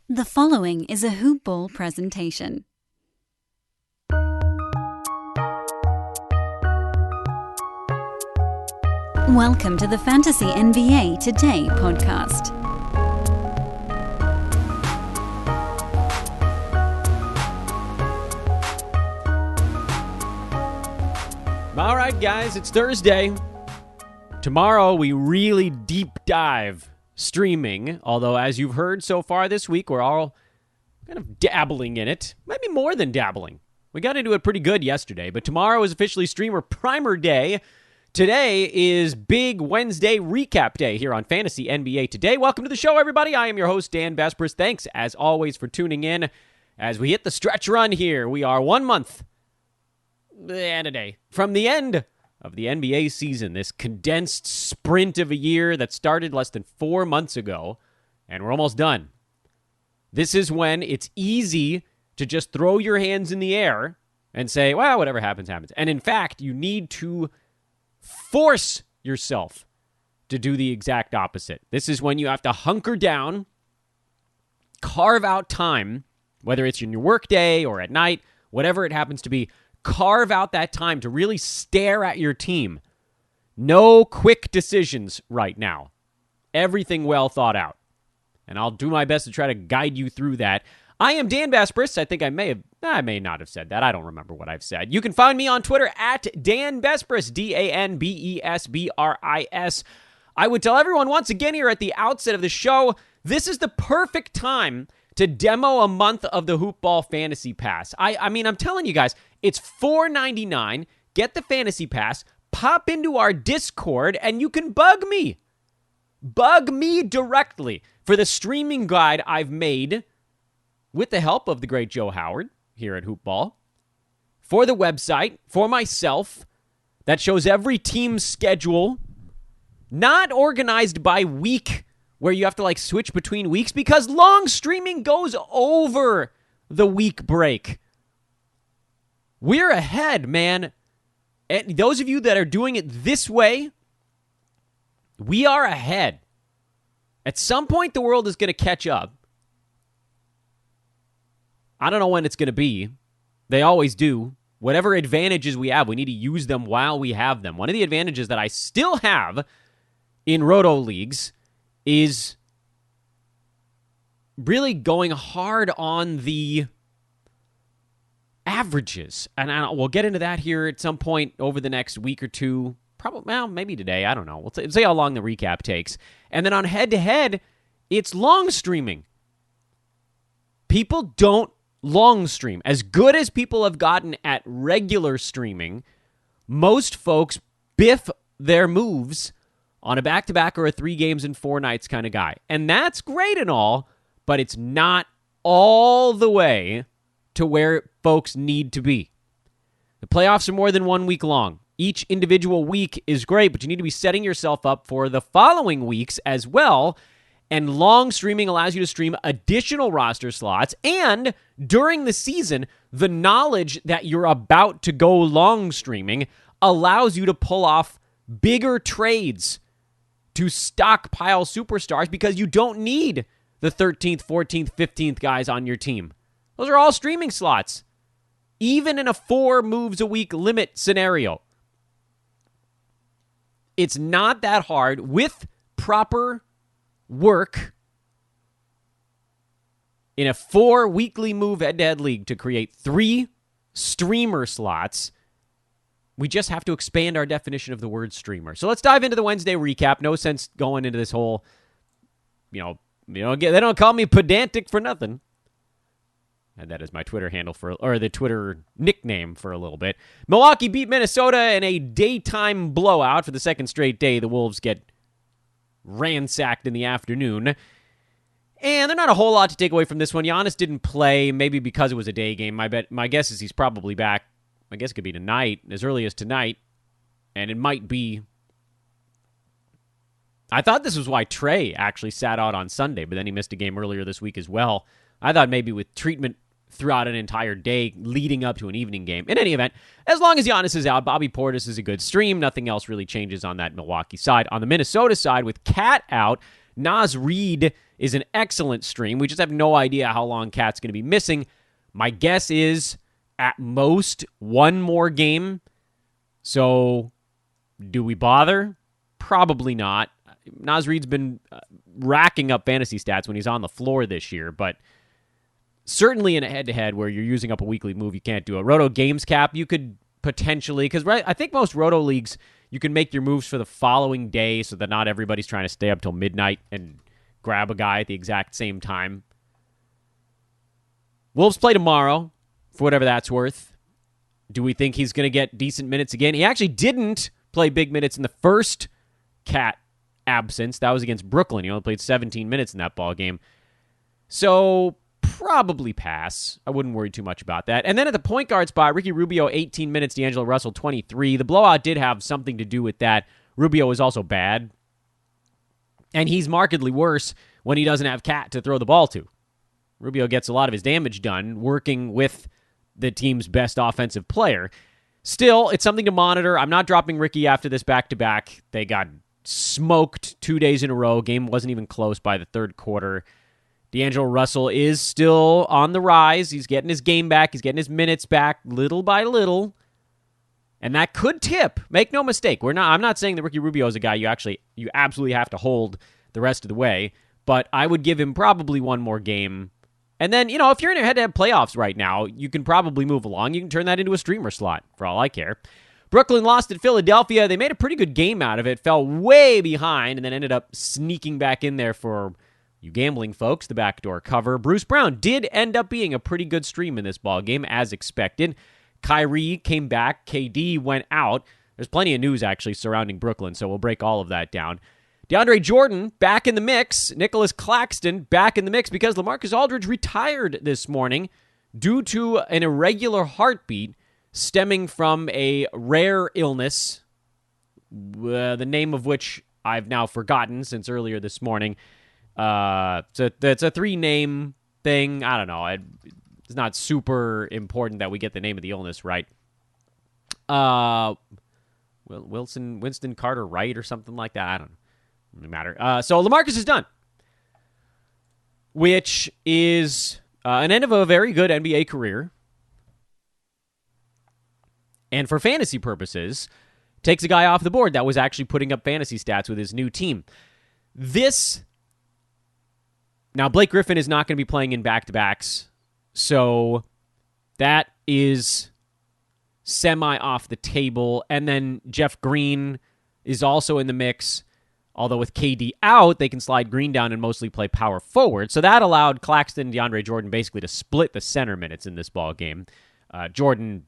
The following is a Hoop Ball presentation. Welcome to the Fantasy NBA Today podcast. All right, guys, it's Thursday. Tomorrow, we really deep dive streaming, although as you've heard so far this week, we're all kind of dabbling in it. Maybe more than dabbling. We got into it pretty good yesterday, but tomorrow is officially streamer primer day. Today is Big Wednesday recap day here on Fantasy NBA Today. Welcome to the show, everybody. I am your host, Dan Vespers. Thanks, as always, for tuning in. As we hit the stretch run here, we are 1 month and a day from the end of the NBA season, this condensed sprint of a year that started less than 4 months ago, and we're almost done. This is when it's easy to just throw your hands in the air and say, well, whatever happens, happens. And in fact, you need to force yourself to do the exact opposite. This is when you have to hunker down, carve out time, whether it's in your work day or at night, whatever it happens to be. Carve out that time to really stare at your team. No quick decisions right now. Everything well thought out. And I'll do my best to try to guide you through that. I am Dan Vespers. I think I may not have said that. I don't remember what I've said. You can find me on Twitter at Dan Vespers, DanBesbris. I would tell everyone once again here at the outset of the show, this is the perfect time to demo a month of the Hoop Ball Fantasy Pass. I mean, I'm telling you guys, it's $4.99. Get the Fantasy Pass, pop into our Discord, and you can bug me. Bug me directly for the streaming guide I've made with the help of the great Joe Howard here at Hoop Ball, for the website, for myself, that shows every team's schedule, not organized by week, where you have to switch between weeks, because long streaming goes over the week break. We're ahead, man. And those of you that are doing it this way, we are ahead. At some point, the world is going to catch up. I don't know when it's going to be. They always do. Whatever advantages we have, we need to use them while we have them. One of the advantages that I still have in Roto leagues is really going hard on the averages. And we'll get into that here at some point over the next week or two. Probably, well, maybe today. I don't know. We'll see how long the recap takes. And then on head-to-head, it's long streaming. People don't long stream. As good as people have gotten at regular streaming, most folks biff their moves on a back-to-back or a 3 games in 4 nights kind of guy. And that's great and all, but it's not all the way to where folks need to be. The playoffs are more than 1 week long. Each individual week is great, but you need to be setting yourself up for the following weeks as well. And long streaming allows you to stream additional roster slots. And during the season, the knowledge that you're about to go long streaming allows you to pull off bigger trades to stockpile superstars, because you don't need the 13th, 14th, 15th guys on your team. Those are all streaming slots, even in a 4 moves a week limit scenario. It's not that hard with proper work in a 4 weekly move head-to-head league to create 3 streamer slots. We just have to expand our definition of the word streamer. So let's dive into the Wednesday recap. No sense going into this whole, they don't call me pedantic for nothing. And that is my Twitter handle or the Twitter nickname for a little bit. Milwaukee beat Minnesota in a daytime blowout for the second straight day. The Wolves get ransacked in the afternoon. And there's not a whole lot to take away from this one. Giannis didn't play, maybe because it was a day game. My guess is he's probably back. I guess it could be tonight, as early as tonight. And it might be. I thought this was why Trey actually sat out on Sunday, but then he missed a game earlier this week as well. I thought maybe with treatment throughout an entire day leading up to an evening game. In any event, as long as Giannis is out, Bobby Portis is a good stream. Nothing else really changes on that Milwaukee side. On the Minnesota side, with Cat out, Naz Reid is an excellent stream. We just have no idea how long Cat's going to be missing. My guess is at most one more game. So do we bother? Probably not. Naz Reid's been racking up fantasy stats when he's on the floor this year, but certainly in a head-to-head where you're using up a weekly move, you can't do it. Roto Games Cap, you could potentially, because I think most Roto leagues, you can make your moves for the following day so that not everybody's trying to stay up till midnight and grab a guy at the exact same time. Wolves play tomorrow, for whatever that's worth. Do we think he's going to get decent minutes again? He actually didn't play big minutes in the first Cat absence. That was against Brooklyn. He only played 17 minutes in that ball game. So probably pass. I wouldn't worry too much about that. And then at the point guard spot, Ricky Rubio, 18 minutes, D'Angelo Russell, 23. The blowout did have something to do with that. Rubio is also bad. And he's markedly worse when he doesn't have Cat to throw the ball to. Rubio gets a lot of his damage done working with the team's best offensive player. Still, it's something to monitor. I'm not dropping Ricky after this back-to-back. They got smoked 2 days in a row. Game wasn't even close by the third quarter. D'Angelo Russell is still on the rise. He's getting his game back. He's getting his minutes back little by little. And that could tip. Make no mistake. I'm not saying that Ricky Rubio is a guy you absolutely have to hold the rest of the way, but I would give him probably one more game. And then, if you're in a head-to-head playoffs right now, you can probably move along. You can turn that into a streamer slot, for all I care. Brooklyn lost at Philadelphia. They made a pretty good game out of it, fell way behind, and then ended up sneaking back in there for you gambling folks, the backdoor cover. Bruce Brown did end up being a pretty good stream in this ball game, as expected. Kyrie came back. KD went out. There's plenty of news, actually, surrounding Brooklyn, so we'll break all of that down. Deandre Jordan back in the mix. Nicholas Claxton back in the mix because LaMarcus Aldridge retired this morning due to an irregular heartbeat stemming from a rare illness, the name of which I've now forgotten since earlier this morning. It's a 3-name thing. I don't know. It's not super important that we get the name of the illness right. Winston Carter Wright or something like that. I don't know. Doesn't matter. So LaMarcus is done, which is an end of a very good NBA career. And for fantasy purposes, takes a guy off the board that was actually putting up fantasy stats with his new team. Now, Blake Griffin is not going to be playing in back-to-backs, so that is semi off the table. And then Jeff Green is also in the mix. Although with KD out, they can slide Green down and mostly play power forward. So that allowed Claxton and DeAndre Jordan basically to split the center minutes in this ball game. Jordan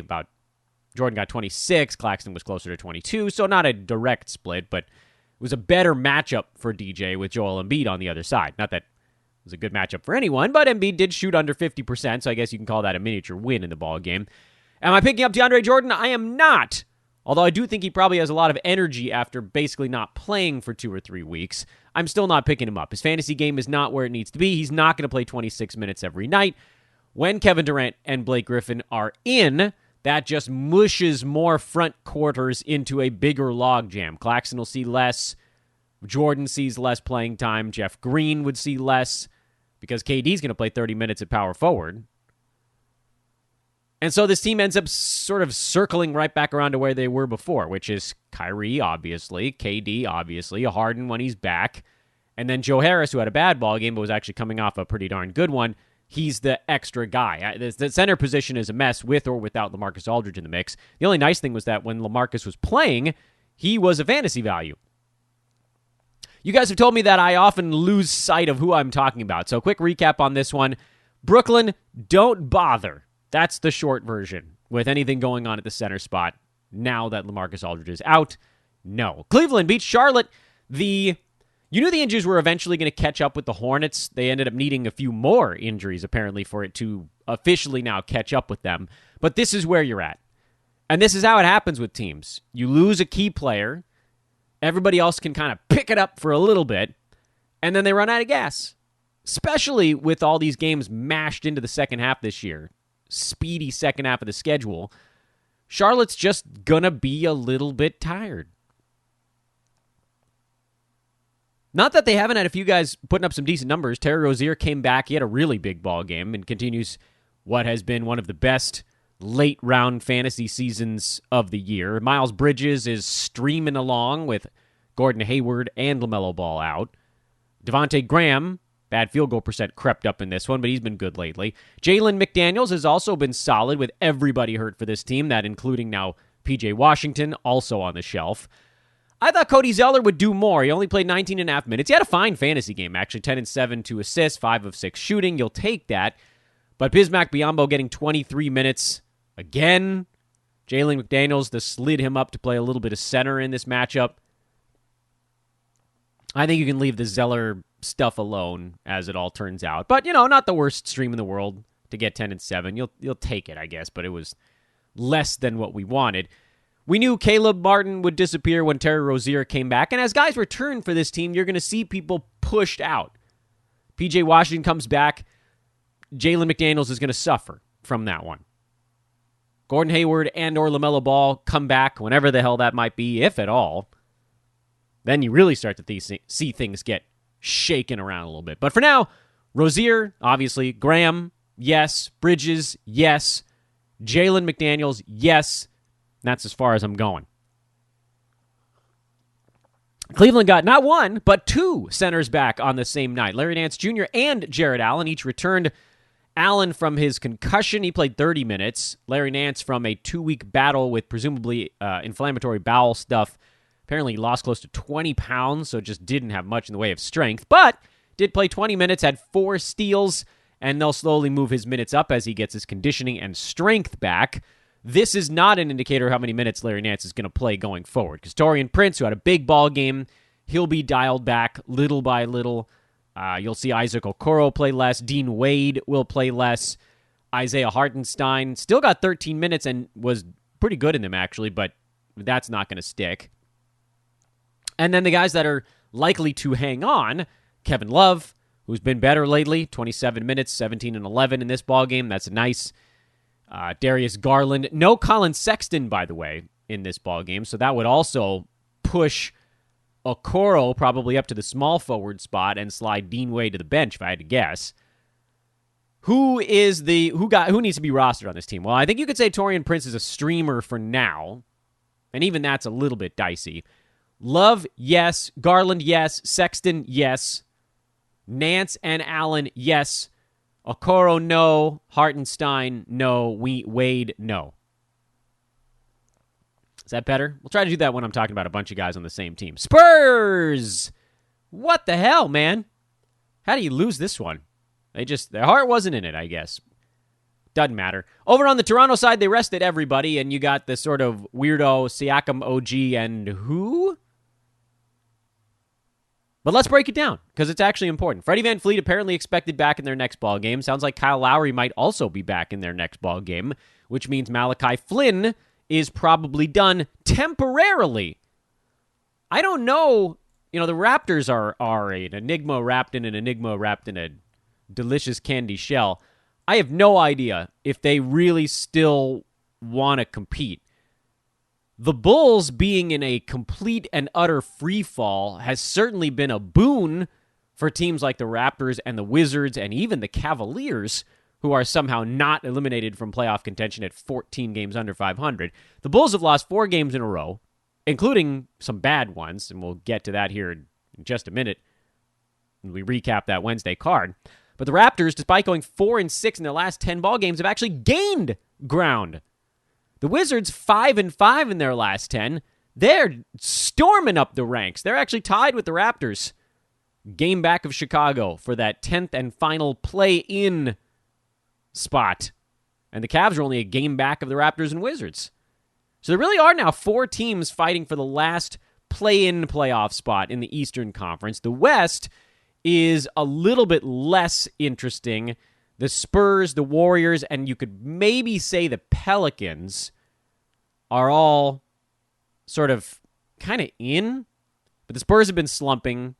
got 26. Claxton was closer to 22. So not a direct split, but it was a better matchup for DJ with Joel Embiid on the other side. Not that it was a good matchup for anyone, but Embiid did shoot under 50%. So I guess you can call that a miniature win in the ball game. Am I picking up DeAndre Jordan? I am not. Although I do think he probably has a lot of energy after basically not playing for 2 or 3 weeks. I'm still not picking him up. His fantasy game is not where it needs to be. He's not going to play 26 minutes every night. When Kevin Durant and Blake Griffin are in, that just mushes more front quarters into a bigger logjam. Claxton will see less. Jordan sees less playing time. Jeff Green would see less because KD's going to play 30 minutes at power forward. And so this team ends up sort of circling right back around to where they were before, which is Kyrie, obviously, KD, obviously, Harden when he's back, and then Joe Harris, who had a bad ball game but was actually coming off a pretty darn good one. He's the extra guy. The center position is a mess with or without LaMarcus Aldridge in the mix. The only nice thing was that when LaMarcus was playing, he was a fantasy value. You guys have told me that I often lose sight of who I'm talking about, so quick recap on this one. Brooklyn, don't bother. That's the short version with anything going on at the center spot now that LaMarcus Aldridge is out. No. Cleveland beats Charlotte. You knew the injuries were eventually going to catch up with the Hornets. They ended up needing a few more injuries, apparently, for it to officially now catch up with them. But this is where you're at. And this is how it happens with teams. You lose a key player. Everybody else can kind of pick it up for a little bit. And then they run out of gas. Especially with all these games mashed into the second half this year. Speedy second half of the schedule. Charlotte's just going to be a little bit tired. Not that they haven't had a few guys putting up some decent numbers. Terry Rozier came back. He had a really big ball game and continues what has been one of the best late-round fantasy seasons of the year. Miles Bridges is streaming along with Gordon Hayward and LaMelo Ball out. Devontae Graham, bad field goal percent, crept up in this one, but he's been good lately. Jalen McDaniels has also been solid with everybody hurt for this team, that including now P.J. Washington, also on the shelf. I thought Cody Zeller would do more. He only played 19 and a half minutes. He had a fine fantasy game, actually. 10 and 7, 2 assists, 5 of 6 shooting. You'll take that. But Bismack Biyombo getting 23 minutes again. Jalen McDaniels just slid him up to play a little bit of center in this matchup. I think you can leave the Zeller stuff alone, as it all turns out. But, not the worst stream in the world to get 10 and 7. You'll take it, I guess, but it was less than what we wanted. We knew Caleb Martin would disappear when Terry Rozier came back, and as guys return for this team, you're going to see people pushed out. P.J. Washington comes back. Jalen McDaniels is going to suffer from that one. Gordon Hayward and or LaMelo Ball come back, whenever the hell that might be, if at all. Then you really start to see things get shaken around a little bit. But for now, Rozier, obviously. Graham, yes. Bridges, yes. Jalen McDaniels, yes. That's as far as I'm going. Cleveland got not one, but 2 centers back on the same night. Larry Nance Jr. and Jared Allen each returned. Allen from his concussion, he played 30 minutes. Larry Nance from a 2-week battle with presumably inflammatory bowel stuff. Apparently he lost close to 20 pounds, so just didn't have much in the way of strength. But did play 20 minutes, had 4 steals, and they'll slowly move his minutes up as he gets his conditioning and strength back. This is not an indicator of how many minutes Larry Nance is going to play going forward, because Taurean Prince, who had a big ball game, he'll be dialed back little by little. You'll see Isaac Okoro play less. Dean Wade will play less. Isaiah Hartenstein still got 13 minutes and was pretty good in them, actually, but that's not going to stick. And then the guys that are likely to hang on, Kevin Love, who's been better lately, 27 minutes, 17 and 11 in this ball game. That's nice. Darius Garland. No Colin Sexton, by the way, in this ball game, so that would also push Okoro probably up to the small forward spot and slide Dean Wade to the bench, if I had to guess. Who needs to be rostered on this team? Well, I think you could say Taurean Prince is a streamer for now, and even that's a little bit dicey. Love, yes. Garland, yes. Sexton, yes. Nance and Allen, yes. Okoro, no. Hartenstein, no. Wade, no. Is that better? We'll try to do that when I'm talking about a bunch of guys on the same team. Spurs! What the hell, man? How do you lose this one? Their heart wasn't in it, I guess. Doesn't matter. Over on the Toronto side, they rested everybody, and you got the sort of weirdo Siakam OG and who? But let's break it down, because it's actually important. Freddie VanVleet apparently expected back in their next ball game. Sounds like Kyle Lowry might also be back in their next ball game, which means Malachi Flynn is probably done temporarily. I don't know. The Raptors are an enigma wrapped in an enigma wrapped in a delicious candy shell. I have no idea if they really still want to compete. The Bulls being in a complete and utter free fall has certainly been a boon for teams like the Raptors and the Wizards and even the Cavaliers, who are somehow not eliminated from playoff contention at 14 games under 500. The Bulls have lost 4 games in a row, including some bad ones, and we'll get to that here in just a minute when we recap that Wednesday card. But the Raptors, despite going 4-6 in their last 10 ball games, have actually gained ground. The Wizards, 5-5 in their last 10. They're storming up the ranks. They're actually tied with the Raptors. Game back of Chicago for that 10th and final play-in spot. And the Cavs are only a game back of the Raptors and Wizards. So there really are now 4 teams fighting for the last play-in playoff spot in the Eastern Conference. The West is a little bit less interesting. The Spurs, the Warriors, and you could maybe say the Pelicans are all sort of kind of in. But the Spurs have been slumping.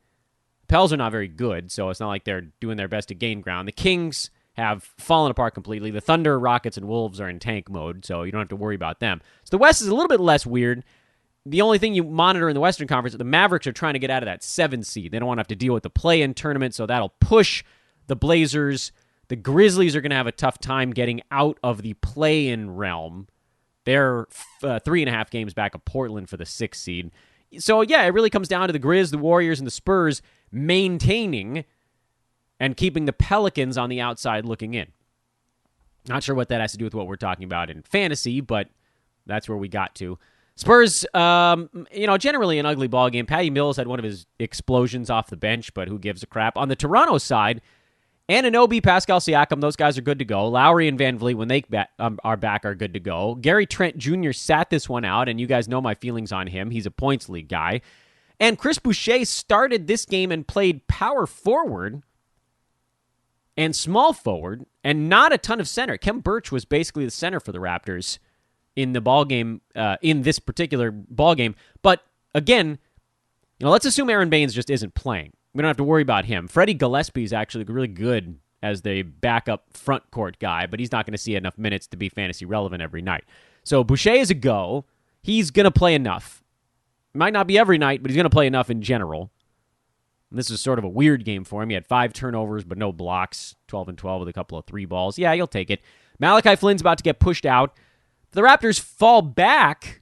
The Pels are not very good, so it's not like they're doing their best to gain ground. The Kings have fallen apart completely. The Thunder, Rockets, and Wolves are in tank mode, so you don't have to worry about them. So the West is a little bit less weird. the only thing you monitor in the Western Conference, the Mavericks are trying to get out of that 7 seed. They don't want to have to deal with the play-in tournament, so that'll push the Blazers. The Grizzlies are going to have a tough time getting out of the play-in realm. They're 3.5 games back of Portland for the 6th seed. So, yeah, it really comes down to the Grizz, the Warriors, and the Spurs maintaining and keeping the Pelicans on the outside looking in. Not sure what that has to do with what we're talking about in fantasy, but that's where we got to. Spurs, generally an ugly ball game. Patty Mills had one of his explosions off the bench, but who gives a crap? On the Toronto side, Anunoby, Pascal Siakam, those guys are good to go. Lowry and Van Vliet, when they are back, are good to go. Gary Trent Jr. sat this one out, and you guys know my feelings on him. He's a points league guy. And Chris Boucher started this game and played power forward and small forward, and not a ton of center. Khem Birch was basically the center for the Raptors in the ball game, in this particular ball game. But again, let's assume Aaron Baines just isn't playing. We don't have to worry about him. Freddie Gillespie is actually really good as the backup front court guy, but he's not going to see enough minutes to be fantasy relevant every night. So Boucher is a go. He's going to play enough. Might not be every night, but he's going to play enough in general. And this is sort of a weird game for him. He had 5 turnovers, but no blocks. 12 and 12 with a couple of 3 balls. Yeah, you'll take it. Malachi Flynn's about to get pushed out. If the Raptors fall back,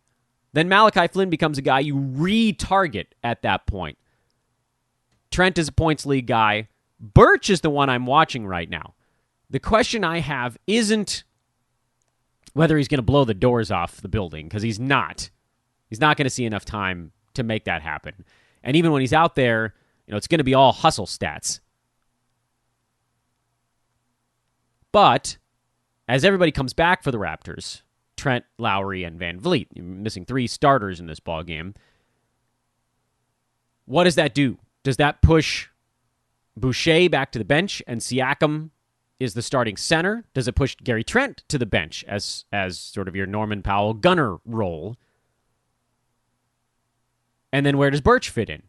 then Malachi Flynn becomes a guy you retarget at that point. Trent is a points league guy. Birch is the one I'm watching right now. The question I have isn't whether he's going to blow the doors off the building, because he's not. He's not going to see enough time to make that happen. And even when he's out there, it's going to be all hustle stats. But as everybody comes back for the Raptors, Trent, Lowry, and Van Vliet, you're missing 3 starters in this ball game. What does that do? Does that push Boucher back to the bench and Siakam is the starting center? Does it push Gary Trent to the bench as sort of your Norman Powell gunner role? And then where does Birch fit in?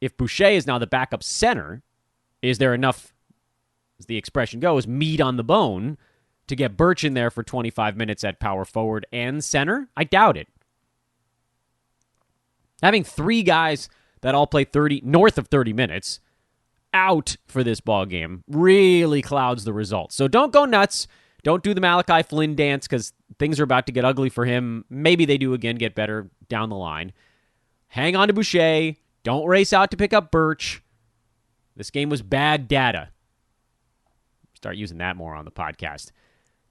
If Boucher is now the backup center, is there enough, as the expression goes, meat on the bone to get Birch in there for 25 minutes at power forward and center? I doubt it. Having 3 guys that all play north of 30 minutes out for this ball game really clouds the results. So don't go nuts. Don't do the Malachi Flynn dance, because things are about to get ugly for him. Maybe they do again get better down the line. Hang on to Boucher. Don't race out to pick up Birch. This game was bad data. Start using that more on the podcast.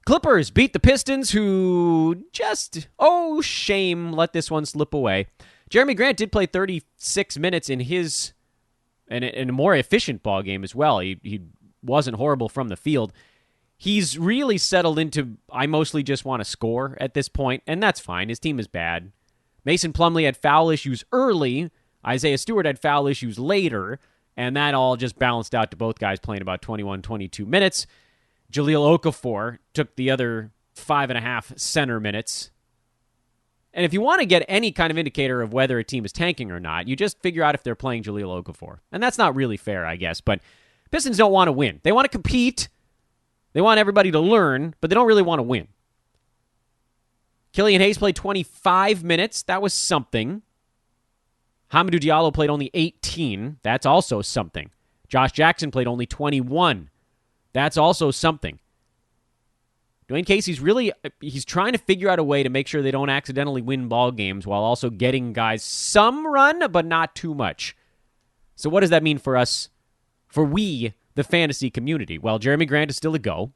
Clippers beat the Pistons, who just, shame, let this one slip away. Jeremy Grant did play 36 minutes in a more efficient ball game as well. He wasn't horrible from the field. He's really settled into, I mostly just want to score at this point, and that's fine. His team is bad. Mason Plumley had foul issues early. Isaiah Stewart had foul issues later, and that all just balanced out to both guys playing about 21, 22 minutes. Jahlil Okafor took the other 5.5 center minutes. And if you want to get any kind of indicator of whether a team is tanking or not, you just figure out if they're playing Jahlil Okafor. And that's not really fair, I guess, but Pistons don't want to win. They want to compete. They want everybody to learn, but they don't really want to win. Killian Hayes played 25 minutes. That was something. Hamidou Diallo played only 18. That's also something. Josh Jackson played only 21. That's also something. Dwayne Casey's he's trying to figure out a way to make sure they don't accidentally win ball games while also getting guys some run, but not too much. So what does that mean for us, for we, the fantasy community? Well, Jeremy Grant is still a go.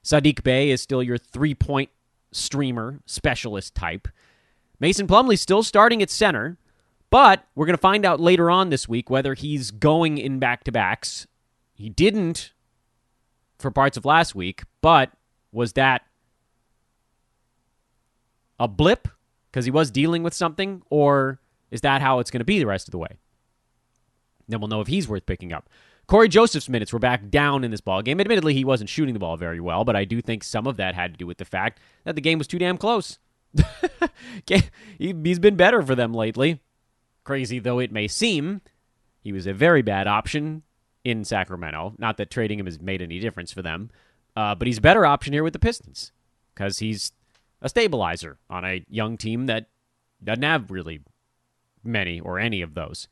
Sadiq Bey is still your 3-point streamer specialist type. Mason Plumlee's still starting at center, but we're going to find out later on this week whether he's going in back-to-backs. He didn't for parts of last week, but was that a blip because he was dealing with something, or is that how it's going to be the rest of the way? Then we'll know if he's worth picking up. Corey Joseph's minutes were back down in this ball game. Admittedly, he wasn't shooting the ball very well, but I do think some of that had to do with the fact that the game was too damn close. He's been better for them lately. Crazy though it may seem, he was a very bad option in Sacramento. Not that trading him has made any difference for them, but he's a better option here with the Pistons because he's a stabilizer on a young team that doesn't have really many or any of those.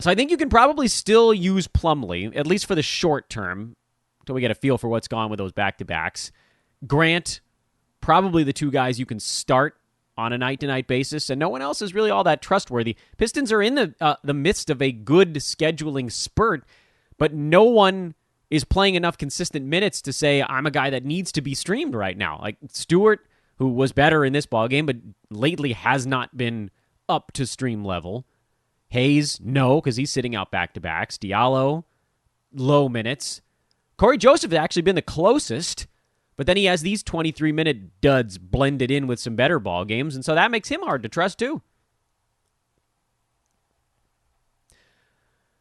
So I think you can probably still use Plumley, at least for the short term, until we get a feel for what's gone with those back-to-backs. Grant, probably the two guys you can start on a night-to-night basis, and no one else is really all that trustworthy. Pistons are in the midst of a good scheduling spurt, but no one is playing enough consistent minutes to say, I'm a guy that needs to be streamed right now. Like Stewart, who was better in this ballgame, but lately has not been up to stream level. Hayes, no, because he's sitting out back-to-backs. Diallo, low minutes. Corey Joseph has actually been the closest, but then he has these 23-minute duds blended in with some better ball games, and so that makes him hard to trust, too.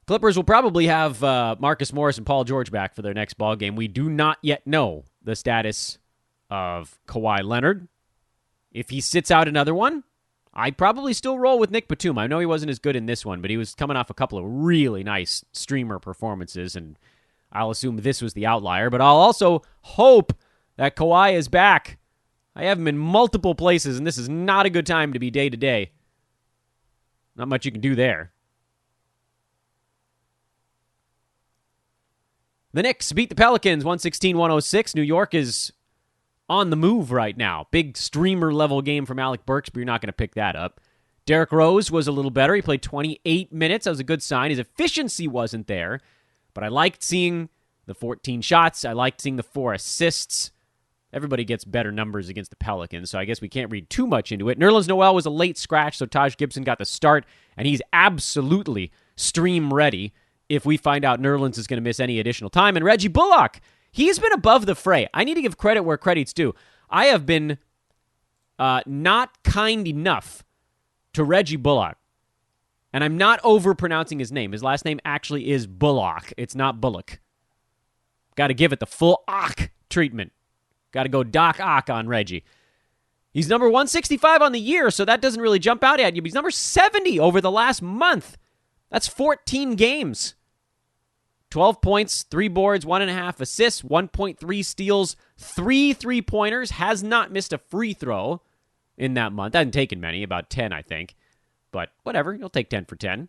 Clippers will probably have Marcus Morris and Paul George back for their next ball game. We do not yet know the status of Kawhi Leonard. If he sits out another one, I'd probably still roll with Nick Batum. I know he wasn't as good in this one, but he was coming off a couple of really nice streamer performances, and I'll assume this was the outlier. But I'll also hope that Kawhi is back. I have him in multiple places, and this is not a good time to be day-to-day. Not much you can do there. The Knicks beat the Pelicans 116-106. New York is on the move right now. Big streamer-level game from Alec Burks, but you're not going to pick that up. Derrick Rose was a little better. He played 28 minutes. That was a good sign. His efficiency wasn't there, but I liked seeing the 14 shots. I liked seeing the 4 assists. Everybody gets better numbers against the Pelicans, so I guess we can't read too much into it. Nerlens Noel was a late scratch, so Taj Gibson got the start, and he's absolutely stream-ready if we find out Nerlens is going to miss any additional time. And Reggie Bullock, he's been above the fray. I need to give credit where credit's due. I have been not kind enough to Reggie Bullock. And I'm not overpronouncing his name. His last name actually is Bullock. It's not Bullock. Got to give it the full Ock treatment. Got to go Doc Ock on Reggie. He's number 165 on the year, so that doesn't really jump out at you. But he's number 70 over the last month. That's 14 games. 12 points, 3 boards, 1.5 assists, 1.3 steals, 3 3-pointers. Has not missed a free throw in that month. Hasn't taken many, about 10, I think. But whatever, he'll take 10 for 10.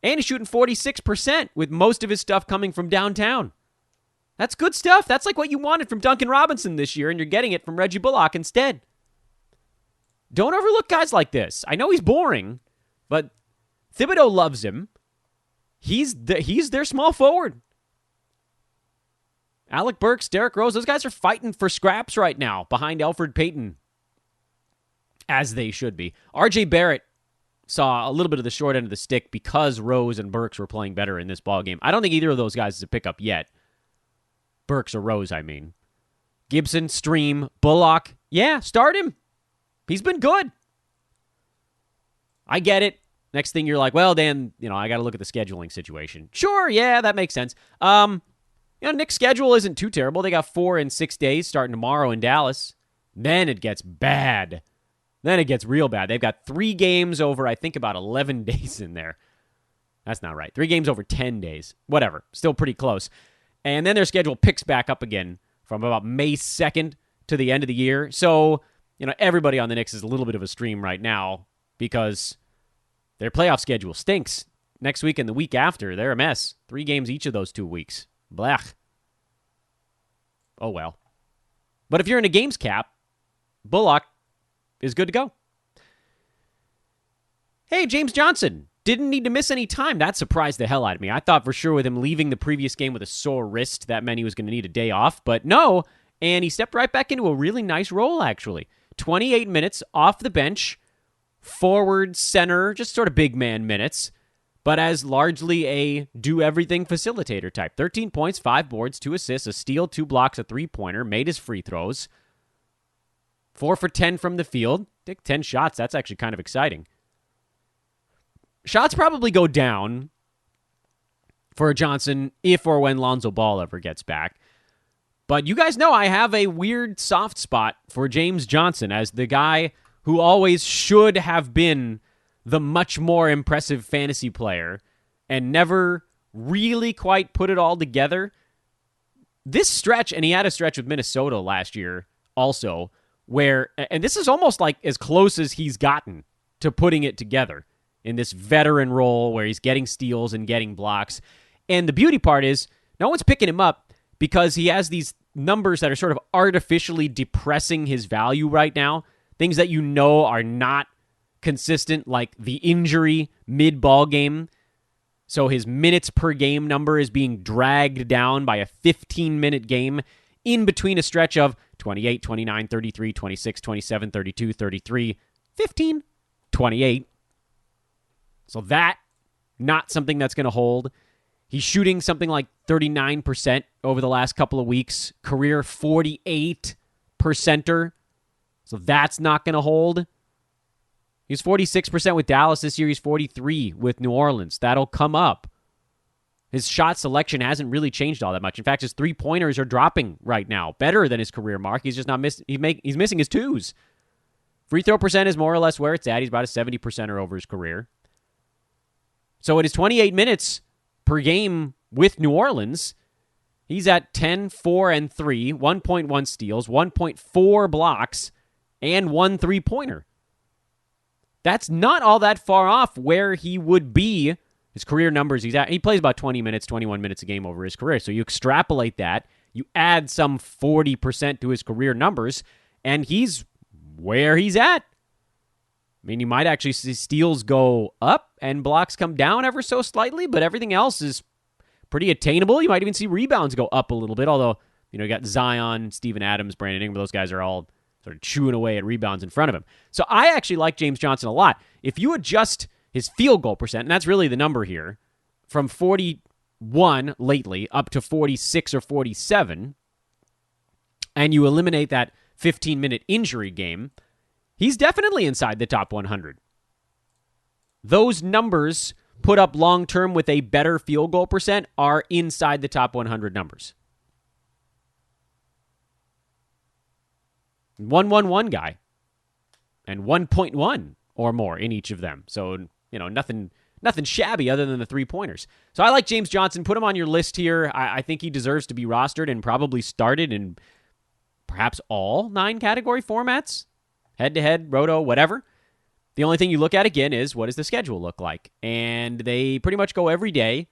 And he's shooting 46% with most of his stuff coming from downtown. That's good stuff. That's like what you wanted from Duncan Robinson this year, and you're getting it from Reggie Bullock instead. Don't overlook guys like this. I know he's boring, but Thibodeau loves him. He's their small forward. Alec Burks, Derrick Rose, those guys are fighting for scraps right now behind Elfrid Payton, as they should be. RJ Barrett saw a little bit of the short end of the stick because Rose and Burks were playing better in this ballgame. I don't think either of those guys is a pickup yet. Burks or Rose, I mean. Gibson, stream, Bullock, yeah, start him. He's been good. I get it. Next thing you're like, well, Dan, I got to look at the scheduling situation. Sure, yeah, that makes sense. Nick's schedule isn't too terrible. They got 4 in 6 days starting tomorrow in Dallas. Then it gets bad. Then it gets real bad. They've got 3 games over, I think, about 11 days in there. That's not right. 3 games over 10 days. Whatever. Still pretty close. And then their schedule picks back up again from about May 2nd to the end of the year. So, everybody on the Knicks is a little bit of a stream right now because their playoff schedule stinks. Next week and the week after, they're a mess. 3 games each of those 2 weeks. Blech. Oh, well. But if you're in a games cap, Bullock is good to go. Hey, James Johnson didn't need to miss any time. That surprised the hell out of me. I thought for sure with him leaving the previous game with a sore wrist, that meant he was going to need a day off. But no, and he stepped right back into a really nice role, actually. 28 minutes off the bench. Forward, center, just sort of big man minutes, but as largely a do-everything facilitator type. 13 points, 5 boards, 2 assists, a steal, 2 blocks, a 3-pointer, made his free throws. 4 for 10 from the field. Take 10 shots. That's actually kind of exciting. Shots probably go down for Johnson if or when Lonzo Ball ever gets back. But you guys know I have a weird soft spot for James Johnson as the guy who always should have been the much more impressive fantasy player and never really quite put it all together. This stretch, and he had a stretch with Minnesota last year also, where, and this is almost like as close as he's gotten to putting it together in this veteran role where he's getting steals and getting blocks. And the beauty part is no one's picking him up because he has these numbers that are sort of artificially depressing his value right now. Things that you know are not consistent, like the injury mid-ball game. So his minutes per game number is being dragged down by a 15-minute game in between a stretch of 28, 29, 33, 26, 27, 32, 33, 15, 28. So that, not something that's going to hold. He's shooting something like 39% over the last couple of weeks. Career 48%er. So that's not going to hold. He's 46% with Dallas this year. He's 43% with New Orleans. That'll come up. His shot selection hasn't really changed all that much. In fact, his three-pointers are dropping right now. Better than his career mark. He's just not he's missing his twos. Free throw percent is more or less where it's at. He's about a 70%er over his career. So at his 28 minutes per game with New Orleans, he's at 10, 4, and 3, 1.1 steals, 1.4 blocks, and 1 three-pointer. That's not all that far off where he would be. His career numbers, he plays about 20 minutes, 21 minutes a game over his career. So you extrapolate that, you add some 40% to his career numbers, and he's where he's at. I mean, you might actually see steals go up and blocks come down ever so slightly, but everything else is pretty attainable. You might even see rebounds go up a little bit, although, you got Zion, Steven Adams, Brandon Ingram, those guys are all sort of chewing away at rebounds in front of him. So I actually like James Johnson a lot. If you adjust his field goal percent, and that's really the number here, from 41 lately up to 46 or 47, and you eliminate that 15-minute injury game, he's definitely inside the top 100. Those numbers put up long-term with a better field goal percent are inside the top 100 numbers. 1-1-1 guy and 1.1 or more in each of them. So, nothing shabby other than the three-pointers. So I like James Johnson. Put him on your list here. I think he deserves to be rostered and probably started in perhaps all 9 category formats. Head-to-head, roto, whatever. The only thing you look at, again, is what does the schedule look like? And they pretty much go every day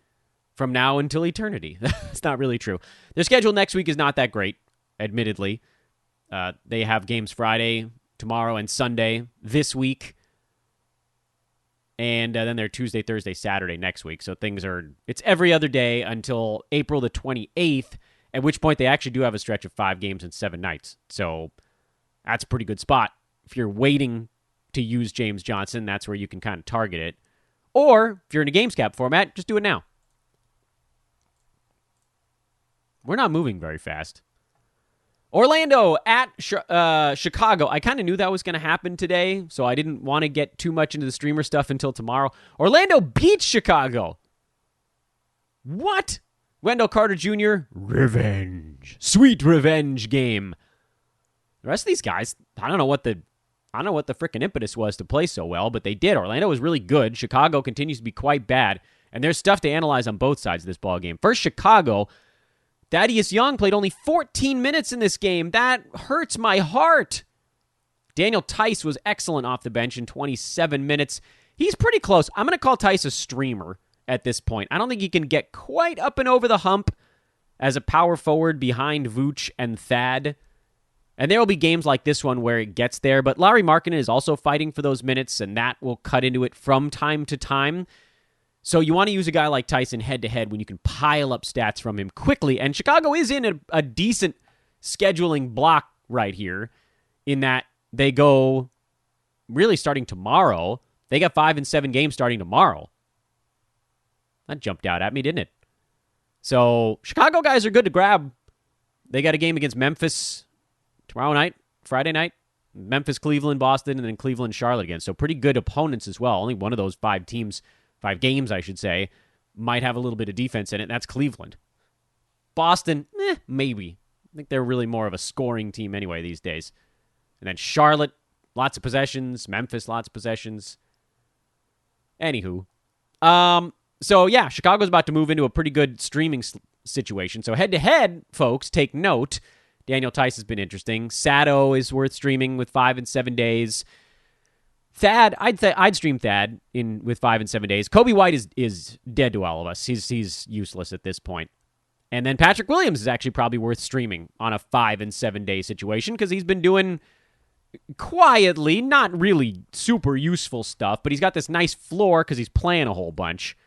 from now until eternity. That's not really true. Their schedule next week is not that great, admittedly. They have games Friday, tomorrow, and Sunday this week. And then they're Tuesday, Thursday, Saturday next week. So it's every other day until April the 28th, at which point they actually do have a stretch of 5 games and 7 nights. So that's a pretty good spot. If you're waiting to use James Johnson, that's where you can kind of target it. Or if you're in a games cap format, just do it now. We're not moving very fast. Orlando at Chicago. I kind of knew that was going to happen today, so I didn't want to get too much into the streamer stuff until tomorrow. Orlando beats Chicago. What? Wendell Carter Jr., revenge. Sweet revenge game. The rest of these guys, I don't know what the freaking impetus was to play so well, but they did. Orlando was really good. Chicago continues to be quite bad, and there's stuff to analyze on both sides of this ball game. First, Chicago. Thaddeus Young played only 14 minutes in this game. That hurts my heart. Daniel Tice was excellent off the bench in 27 minutes. He's pretty close. I'm going to call Tice a streamer at this point. I don't think he can get quite up and over the hump as a power forward behind Vooch and Thad. And there will be games like this one where it gets there, but Lauri Markkanen is also fighting for those minutes, and that will cut into it from time to time. So you want to use a guy like Tyson head-to-head when you can pile up stats from him quickly. And Chicago is in a decent scheduling block right here in that they go really starting tomorrow. They got 5 and 7 games starting tomorrow. That jumped out at me, didn't it? So Chicago guys are good to grab. They got a game against Memphis tomorrow night, Friday night. Memphis, Cleveland, Boston, and then Cleveland, Charlotte again. So pretty good opponents as well. Only one of those 5 games, I should say, might have a little bit of defense in it, and that's Cleveland. Boston, maybe. I think they're really more of a scoring team anyway these days. And then Charlotte, lots of possessions. Memphis, lots of possessions. Anywho. So, yeah, Chicago's about to move into a pretty good streaming situation. So head-to-head, folks, take note. Daniel Tice has been interesting. Sato is worth streaming with 5 and 7 days. Thad, I'd stream Thad with 5 and 7 days. Kobe White is dead to all of us. He's useless at this point. And then Patrick Williams is actually probably worth streaming on a 5 and 7 day situation because he's been doing quietly, not really super useful stuff, but he's got this nice floor because he's playing a whole bunch.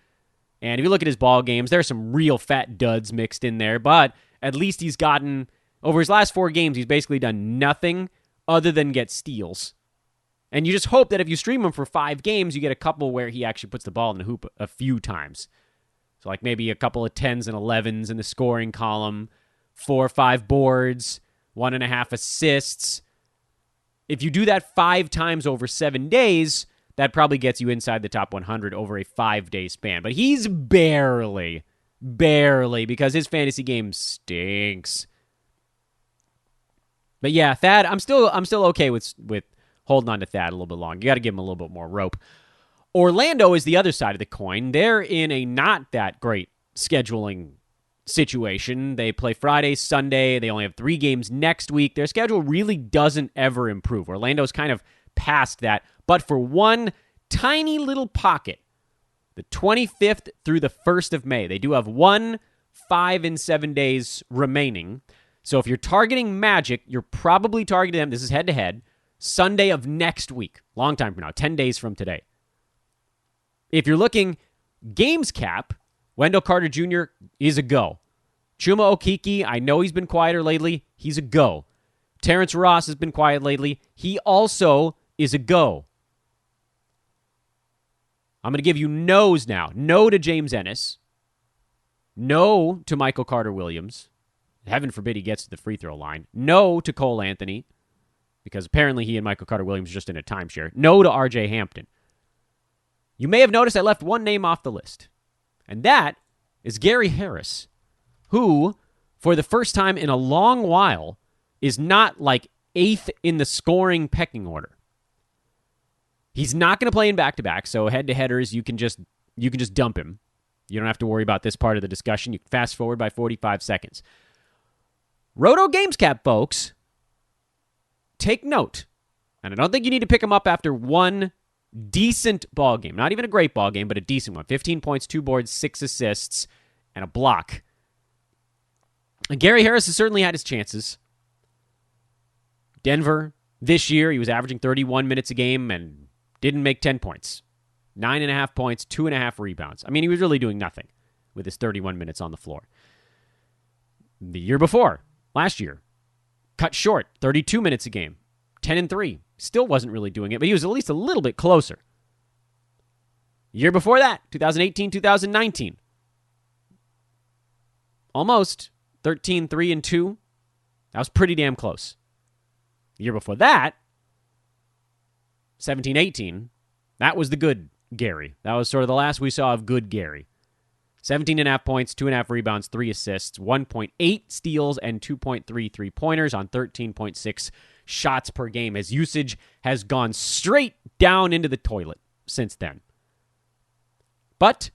And if you look at his ball games, there's some real fat duds mixed in there, but at least he's gotten, over his last 4 games, he's basically done nothing other than get steals. And you just hope that if you stream him for 5 games, you get a couple where he actually puts the ball in the hoop a few times. So like maybe a couple of 10s and 11s in the scoring column, 4 or 5 boards, 1.5 assists. If you do that 5 times over 7 days, that probably gets you inside the top 100 over a 5-day span. But he's barely, because his fantasy game stinks. But yeah, Thad, I'm still okay with holding on to Thad a little bit longer. You got to give him a little bit more rope. Orlando is the other side of the coin. They're in a not that great scheduling situation. They play Friday, Sunday. They only have 3 games next week. Their schedule really doesn't ever improve. Orlando's kind of past that, but for one tiny little pocket, the 25th through the 1st of May, they do have 5 and 7 days remaining. So if you're targeting Magic, you're probably targeting them, this is head-to-head, Sunday of next week. Long time from now, 10 days from today. If you're looking games cap, Wendell Carter Jr. is a go. Chuma Okeke, I know he's been quieter lately. He's a go. Terrence Ross has been quiet lately. He also is a go. I'm going to give you no's now. No to James Ennis. No to Michael Carter-Williams. Heaven forbid he gets to the free throw line. No to Cole Anthony, because apparently he and Michael Carter-Williams are just in a timeshare. No to R.J. Hampton. You may have noticed I left one name off the list, and that is Gary Harris, who, for the first time in a long while, is not like 8th in the scoring pecking order. He's not going to play in back-to-back, so head-to-headers, you can just dump him. You don't have to worry about this part of the discussion. You can fast forward by 45 seconds. Roto Games Cap, folks, take note. And I don't think you need to pick him up after one decent ball game. Not even a great ball game, but a decent one. 15 points, 2 boards, 6 assists, and a block. And Gary Harris has certainly had his chances. Denver, this year, he was averaging 31 minutes a game and didn't make 10 points. 9.5 points, 2.5 rebounds. I mean, he was really doing nothing with his 31 minutes on the floor. The year before, last year, cut short, 32 minutes a game, 10 and 3. Still wasn't really doing it, but he was at least a little bit closer. Year before that, 2018, 2019. Almost 13, 3, and 2. That was pretty damn close. The year before that, 17, 18, that was the good Gary. That was sort of the last we saw of good Gary. 17.5 points, 2.5 rebounds, 3 assists, 1.8 steals, and 2.3 three-pointers on 13.6 shots per game. His usage has gone straight down into the toilet since then. But,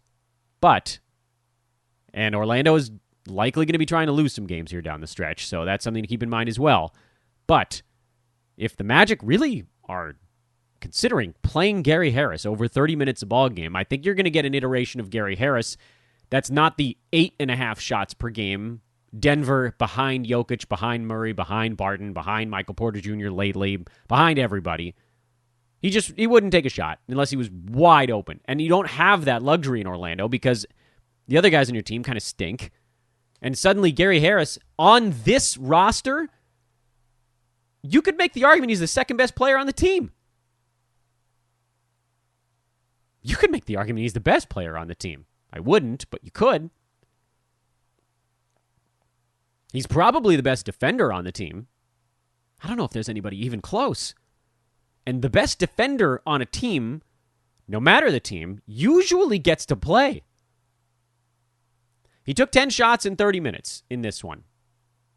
and Orlando is likely going to be trying to lose some games here down the stretch, so that's something to keep in mind as well. But if the Magic really are considering playing Gary Harris over 30 minutes a ball game, I think you're going to get an iteration of Gary Harris that's not the 8.5 shots per game. Denver behind Jokic, behind Murray, behind Barton, behind Michael Porter Jr. lately, behind everybody. He wouldn't take a shot unless he was wide open. And you don't have that luxury in Orlando because the other guys on your team kind of stink. And suddenly Gary Harris on this roster, you could make the argument he's the second best player on the team. You could make the argument he's the best player on the team. I wouldn't, but you could. He's probably the best defender on the team. I don't know if there's anybody even close. And the best defender on a team, no matter the team, usually gets to play. He took 10 shots in 30 minutes in this one.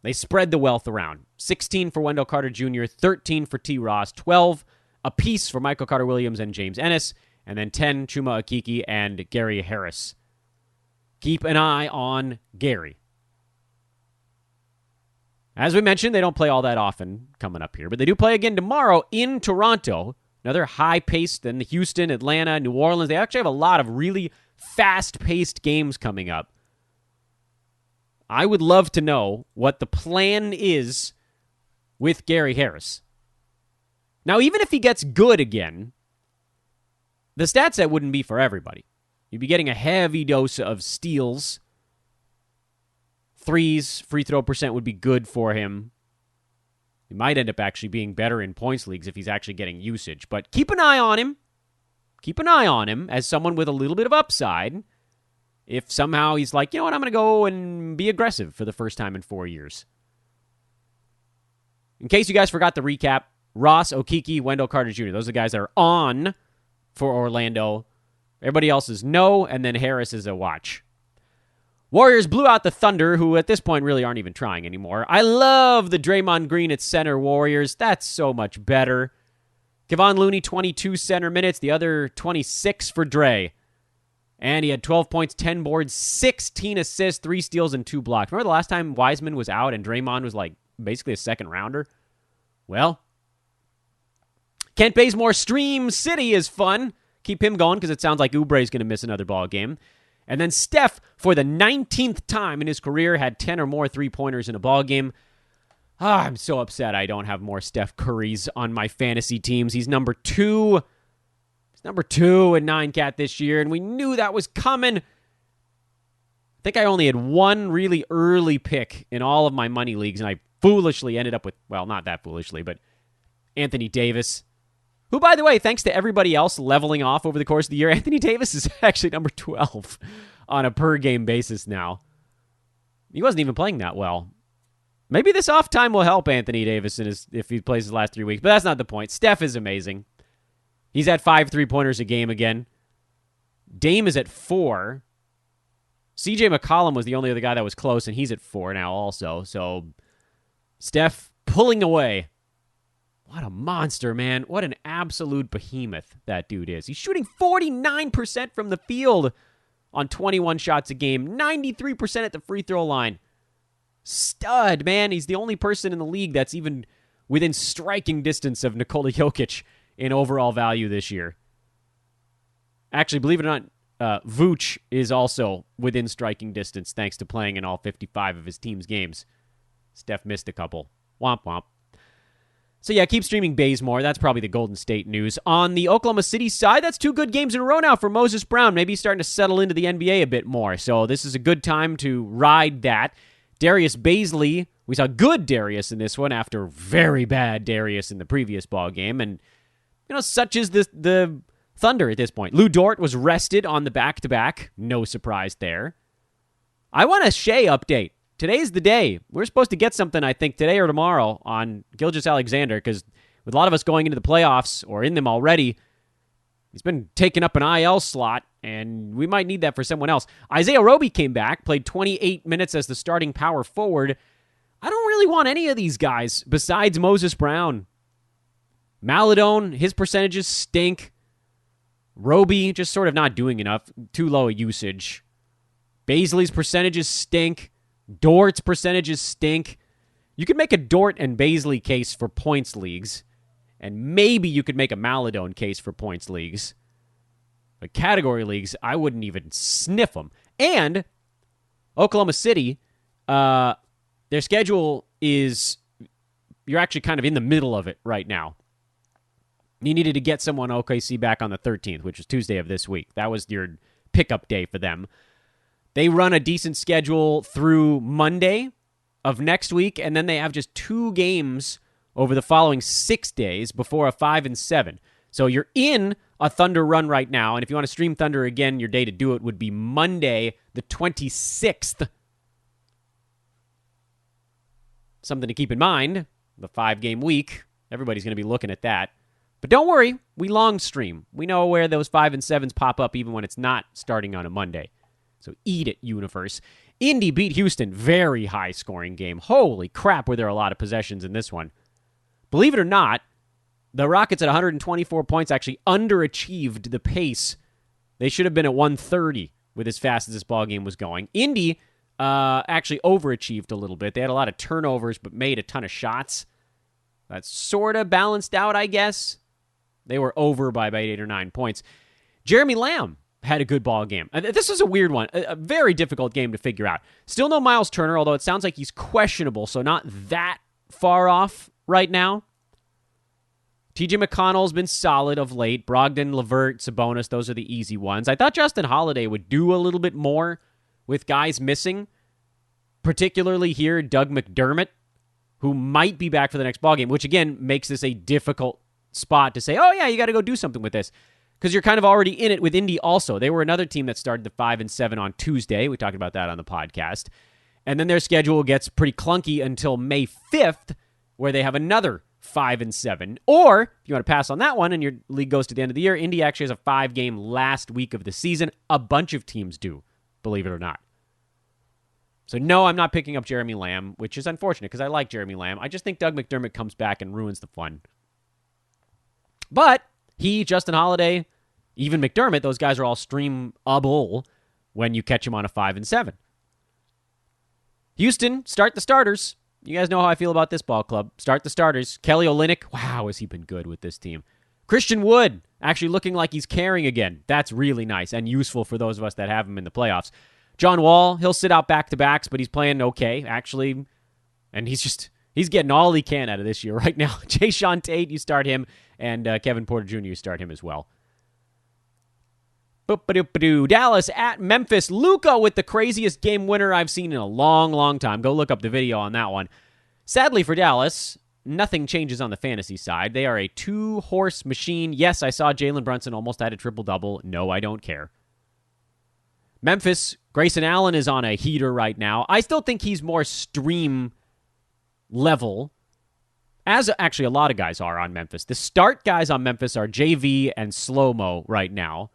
They spread the wealth around. 16 for Wendell Carter Jr., 13 for T. Ross, 12 apiece for Michael Carter-Williams and James Ennis, and then 10 Chuma Okeke and Gary Harris. Keep an eye on Gary. As we mentioned, they don't play all that often coming up here, but they do play again tomorrow in Toronto. Another high-paced than Houston, Atlanta, New Orleans. They actually have a lot of really fast-paced games coming up. I would love to know what the plan is with Gary Harris. Now, even if he gets good again, the stat set wouldn't be for everybody. You'd be getting a heavy dose of steals. Threes, free throw percent would be good for him. He might end up actually being better in points leagues if he's actually getting usage. But keep an eye on him. Keep an eye on him as someone with a little bit of upside. If somehow he's like, you know what, I'm going to go and be aggressive for the first time in 4 years. In case you guys forgot the recap, Ross, Okeke, Wendell Carter Jr., those are the guys that are on for Orlando. Everybody else is no, and then Harris is a watch. Warriors blew out the Thunder, who at this point really aren't even trying anymore. I love the Draymond Green at center Warriors. That's so much better. Kevon Looney, 22 center minutes, the other 26 for Dre. And he had 12 points, 10 boards, 16 assists, 3 steals, and 2 blocks. Remember the last time Wiseman was out and Draymond was like basically a second rounder? Well, Kent Bazemore Stream City is fun. Keep him going because it sounds like Oubre is going to miss another ball game. And then Steph, for the 19th time in his career, had 10 or more three-pointers in a ball game. I'm so upset I don't have more Steph Currys on my fantasy teams. He's number 2. He's number 2 in 9-cat this year, and we knew that was coming. I think I only had one really early pick in all of my money leagues, and I foolishly ended up with, well, not that foolishly, but Anthony Davis. Who, by the way, thanks to everybody else leveling off over the course of the year, Anthony Davis is actually number 12 on a per-game basis now. He wasn't even playing that well. Maybe this off time will help Anthony Davis if he plays his last 3 weeks, but that's not the point. Steph is amazing. He's at 5 3-pointers a game again. Dame is at 4. CJ McCollum was the only other guy that was close, and he's at 4 now also. So Steph pulling away. What a monster, man. What an absolute behemoth that dude is. He's shooting 49% from the field on 21 shots a game, 93% at the free throw line. Stud, man. He's the only person in the league that's even within striking distance of Nikola Jokic in overall value this year. Actually, believe it or not, Vooch is also within striking distance thanks to playing in all 55 of his team's games. Steph missed a couple. Womp womp. So yeah, keep streaming Bazemore. That's probably the Golden State news. On the Oklahoma City side, that's 2 good games in a row now for Moses Brown. Maybe he's starting to settle into the NBA a bit more. So this is a good time to ride that. Darius Bazley, we saw good Darius in this one after very bad Darius in the previous ball game. And, you know, such is the Thunder at this point. Lou Dort was rested on the back-to-back. No surprise there. I want a Shea update. Today's the day. We're supposed to get something, I think, today or tomorrow on Gilgeous-Alexander because with a lot of us going into the playoffs or in them already, he's been taking up an IL slot, and we might need that for someone else. Isaiah Roby came back, played 28 minutes as the starting power forward. I don't really want any of these guys besides Moses Brown. Maladone, his percentages stink. Roby, just sort of not doing enough. Too low a usage. Bazley's percentages stink. Dort's percentages stink. You could make a Dort and Bazley case for points leagues, and maybe you could make a Maladone case for points leagues. But category leagues, I wouldn't even sniff them. And Oklahoma City, their schedule is, you're actually kind of in the middle of it right now. You needed to get someone OKC back on the 13th, which is Tuesday of this week. That was your pickup day for them. They run a decent schedule through Monday of next week, and then they have just 2 games over the following 6 days before a 5-7. So you're in a Thunder run right now, and if you want to stream Thunder again, your day to do it would be Monday, the 26th. Something to keep in mind, the 5-game week. Everybody's going to be looking at that. But don't worry, we long stream. We know where those 5-7s pop up even when it's not starting on a Monday. So eat it, universe. Indy beat Houston. Very high-scoring game. Holy crap, were there a lot of possessions in this one. Believe it or not, the Rockets at 124 points actually underachieved the pace. They should have been at 130 with as fast as this ball game was going. Indy actually overachieved a little bit. They had a lot of turnovers, but made a ton of shots. That's sort of balanced out, I guess. They were over by about 8 or 9 points. Jeremy Lamb had a good ball game. This is a weird one. A very difficult game to figure out. Still no Miles Turner, although it sounds like he's questionable, so not that far off right now. TJ McConnell's been solid of late. Brogdon, LeVert, Sabonis, those are the easy ones. I thought Justin Holiday would do a little bit more with guys missing, particularly here Doug McDermott, who might be back for the next ballgame, which again makes this a difficult spot to say, oh yeah, you got to go do something with this, because you're kind of already in it with Indy also. They were another team that started the 5-7 on Tuesday. We talked about that on the podcast. And then their schedule gets pretty clunky until May 5th, where they have another 5-7. Or, if you want to pass on that one and your league goes to the end of the year, Indy actually has a 5-game last week of the season. A bunch of teams do, believe it or not. So no, I'm not picking up Jeremy Lamb, which is unfortunate because I like Jeremy Lamb. I just think Doug McDermott comes back and ruins the fun. But he, Justin Holiday, even McDermott, those guys are all streamable when you catch him on a 5-7. Houston, start the starters. You guys know how I feel about this ball club. Start the starters. Kelly Olynyk, wow, has he been good with this team. Christian Wood, actually looking like he's carrying again. That's really nice and useful for those of us that have him in the playoffs. John Wall, he'll sit out back-to-backs, but he's playing okay, actually. And he's getting all he can out of this year right now. Jayshawn Tate, you start him, and Kevin Porter Jr., you start him as well. Dallas at Memphis. Luka with the craziest game winner I've seen in a long, long time. Go look up the video on that one. Sadly for Dallas, nothing changes on the fantasy side. They are a two-horse machine. Yes, I saw Jalen Brunson almost had a triple-double. No, I don't care. Memphis, Grayson Allen is on a heater right now. I still think he's more stream level, as actually a lot of guys are on Memphis. The start guys on Memphis are JV and Slow-Mo right now.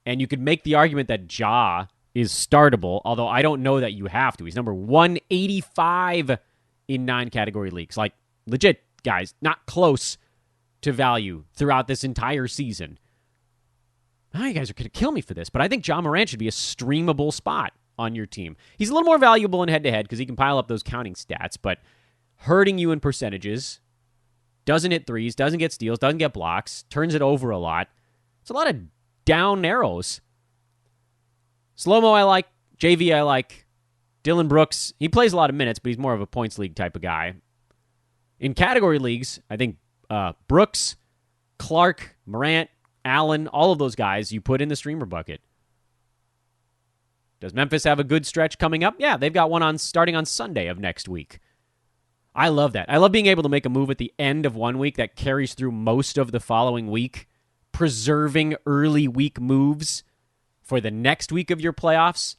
And you could make the argument that Ja is startable, although I don't know that you have to. He's number 185 in 9-category leagues. Like, legit, guys, not close to value throughout this entire season. Oh, you guys are going to kill me for this, but I think Ja Morant should be a streamable spot on your team. He's a little more valuable in head-to-head because he can pile up those counting stats, but hurting you in percentages, doesn't hit threes, doesn't get steals, doesn't get blocks, turns it over a lot. It's a lot of down arrows. Slow-Mo I like. JV I like. Dylan Brooks, he plays a lot of minutes, but he's more of a points league type of guy. In category leagues, I think Brooks, Clark, Morant, Allen, all of those guys you put in the streamer bucket. Does Memphis have a good stretch coming up? Yeah, they've got one starting on Sunday of next week. I love that. I love being able to make a move at the end of one week that carries through most of the following week, preserving early week moves for the next week of your playoffs.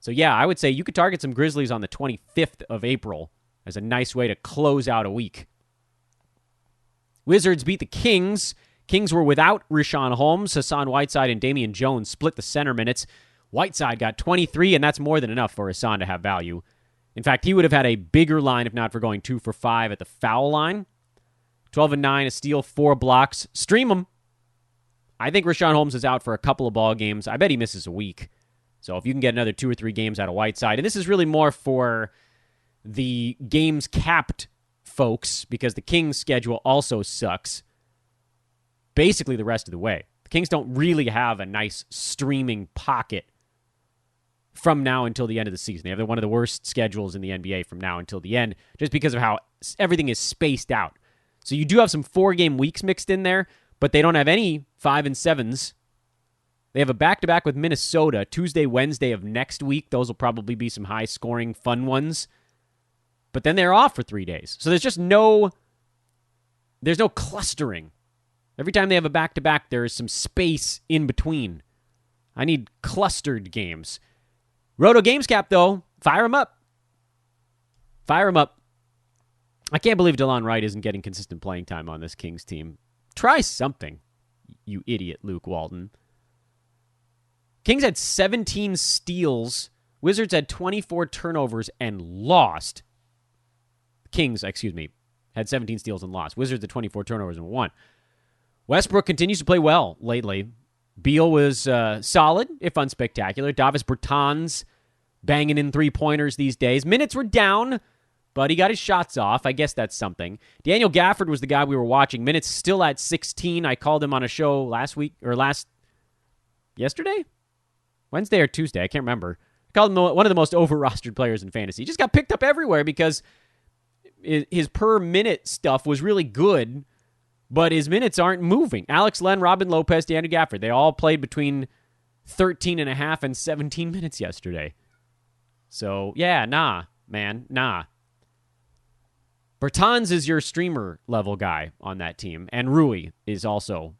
So yeah, I would say you could target some Grizzlies on the 25th of April as a nice way to close out a week. Wizards beat the Kings. Kings were without Richaun Holmes. Hassan Whiteside and Damian Jones split the center minutes. Whiteside got 23, and that's more than enough for Hassan to have value. In fact, he would have had a bigger line if not for going 2 for 5 at the foul line. 12 and 9, a steal, 4 blocks. Stream him. I think Richaun Holmes is out for a couple of ball games. I bet he misses a week. So if you can get another 2 or 3 games out of Whiteside, and this is really more for the games capped folks because the Kings' schedule also sucks basically the rest of the way. The Kings don't really have a nice streaming pocket from now until the end of the season. They have one of the worst schedules in the NBA from now until the end just because of how everything is spaced out. So you do have some 4-game weeks mixed in there, but they don't have any 5-7s. They have a back-to-back with Minnesota, Tuesday, Wednesday of next week. Those will probably be some high-scoring, fun ones. But then they're off for 3 days. So there's no clustering. Every time they have a back-to-back, there is some space in between. I need clustered games. Roto Games Cap, though, fire him up. Fire him up. I can't believe DeLon Wright isn't getting consistent playing time on this Kings team. Try something, you idiot, Luke Walton. Kings had 17 steals. Wizards had 24 turnovers and lost. Kings, had 17 steals and lost. Wizards had 24 turnovers and won. Westbrook continues to play well lately. Beal was solid, if unspectacular. Davis Bertans banging in three-pointers these days. Minutes were down, but he got his shots off. I guess that's something. Daniel Gafford was the guy we were watching. Minutes still at 16. I called him on a show yesterday? Wednesday or Tuesday. I can't remember. I called him one of the most over-rostered players in fantasy. He just got picked up everywhere because his per-minute stuff was really good, but his minutes aren't moving. Alex Len, Robin Lopez, Deandre Gafford, they all played between 13 and a half and 17 minutes yesterday. So, yeah, nah. Bertans is your streamer level guy on that team, and Rui is also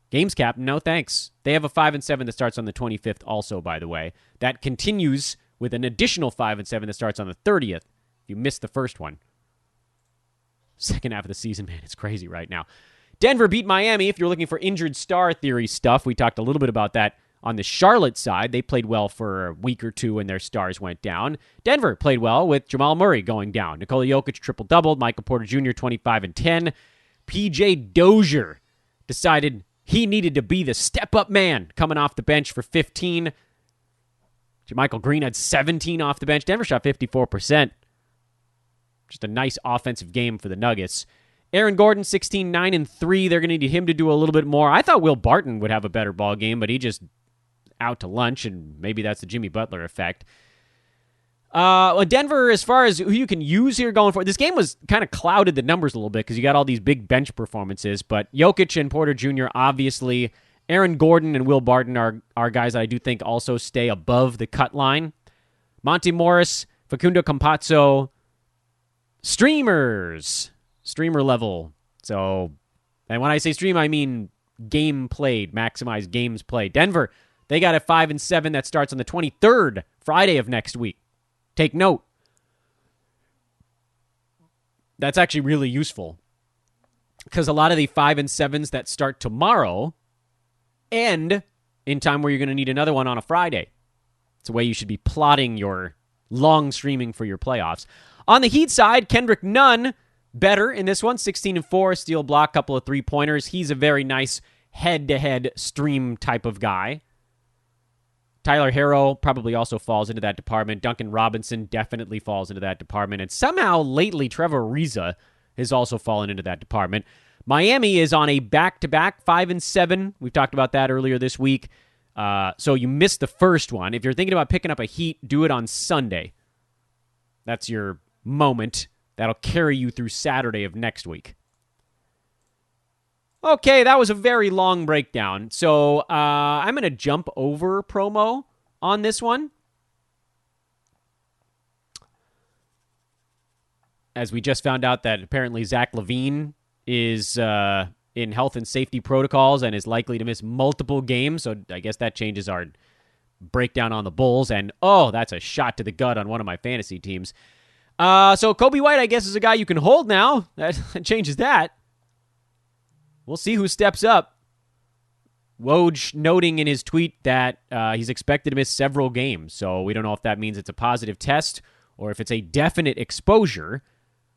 games captain. No thanks. They have a 5-7 that starts on the 25th also, by the way. That continues with an additional 5-7 that starts on the 30th. If you missed the first one. Second half of the season, man, it's crazy right now. Denver beat Miami. If you're looking for injured star theory stuff, we talked a little bit about that on the Charlotte side. They played well for a week or two when their stars went down. Denver played well with Jamal Murray going down. Nikola Jokic triple-doubled. Michael Porter Jr. 25 and 10. P.J. Dozier decided he needed to be the step-up man coming off the bench for 15. Michael Green had 17 off the bench. Denver shot 54%. Just a nice offensive game for the Nuggets. Aaron Gordon, 16, 9, and 3. They're going to need him to do a little bit more. I thought Will Barton would have a better ball game, but he just out to lunch, and maybe that's the Jimmy Butler effect. Denver, as far as who you can use here going forward, this game was kind of clouded the numbers a little bit because you got all these big bench performances, but Jokic and Porter Jr., obviously. Aaron Gordon and Will Barton are guys that I do think also stay above the cut line. Monty Morris, Facundo Campazzo, streamers. Streamer level. So, and when I say stream, I mean game played, maximize games played. Denver, they got a 5-7 that starts on the 23rd, Friday of next week. Take note. That's actually really useful because a lot of the 5-7s that start tomorrow end in time where you're going to need another one on a Friday. It's a way you should be plotting your long streaming for your playoffs. On the Heat side, Kendrick Nunn, better in this one, 16-4, steal block, couple of three-pointers. He's a very nice head-to-head stream type of guy. Tyler Herro probably also falls into that department. Duncan Robinson definitely falls into that department. And somehow, lately, Trevor Ariza has also fallen into that department. Miami is on a back-to-back 5-7. We've talked about that earlier this week. So you missed the first one. If you're thinking about picking up a Heat, do it on Sunday. That's your moment. That'll carry you through Saturday of next week. Okay, that was a very long breakdown. So I'm going to jump over promo on this one. As we just found out that apparently Zach LaVine is in health and safety protocols and is likely to miss multiple games. So I guess that changes our breakdown on the Bulls. And, that's a shot to the gut on one of my fantasy teams. So Kobe White, I guess, is a guy you can hold now. That changes that. We'll see who steps up. Woj noting in his tweet that he's expected to miss several games. So we don't know if that means it's a positive test or if it's a definite exposure.